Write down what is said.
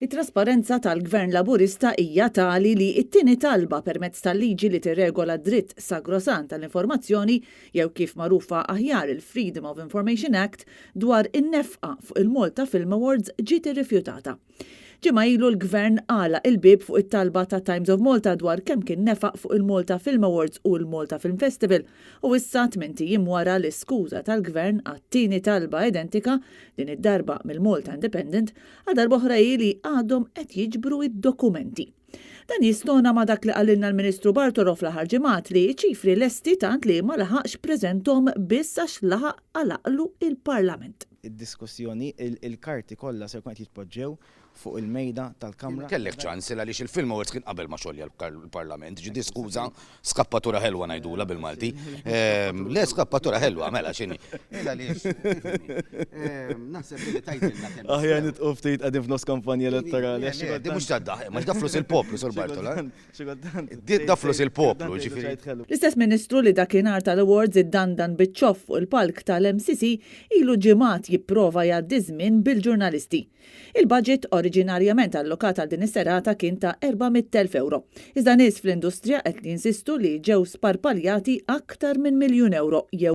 It-trasparenza tal-Gvern Laburista hija tali li t-tieni talba permezz tal-liġi li tirregola dritt sagrosant tal-informazzjoni jew kif magħrufa aħjar il-Freedom of Information Act dwar in-nefqa fuq il-Malta Film Awards ġiet irrifjutata. Ġimgħa ilu l-Gvern għala il-bib fuq it-talba ta' Times of Malta dwar kemm kien nefaq fuq il-Malta Film Awards u l-Malta Film Festival u issa 8 ijiem wara l-iskuża tal-Gvern għat-tieni talba identika din id-darba mill-Malta Independent għal darba oħra li għadhom qed jiġbru id-dokumenti. Dan jistona ma' dak li qalilna l-Ministru Bartolo fl-aħħar ġimgħat li ċifri lesti tant li ma laħaqx preżenthom biss għax laħaq għalaqlu il-Parlament. Id-diskussjoni il-karti kollha se jkun qed jitpoġġew fuq il-mejda tal-Kamra. Kellek ċans għaliex il-Film Awards kien qabel ma xogħol l-Parlament. Ġidi skuża, skappatura ħelwa ngħidula bil-Malti. Le skappatura ħelwa mela x'inhi. Naħseb li tajtilna kemm. Aħjar nitqu ftit qegħdin f'nofs kampanja elettorali. Di mhux taddaħ, ma da flus il-poplu sur Bartola. Da flus il-poplu ġifieri. L-istess Ministru li dakinhar tal-awards iddandan biċ-ċoff fuq il-palk tal-MCC ilu ġimgħat jipprova jgħaddi żmien bil-ġurnalisti. Il-budget oriġinarjament allokat għal din is-serata kien ta' 400,000 euro. Iżda nies fl-industrija qed jinsistu li ġew sparpaljati aktar minn €1,000,000 jew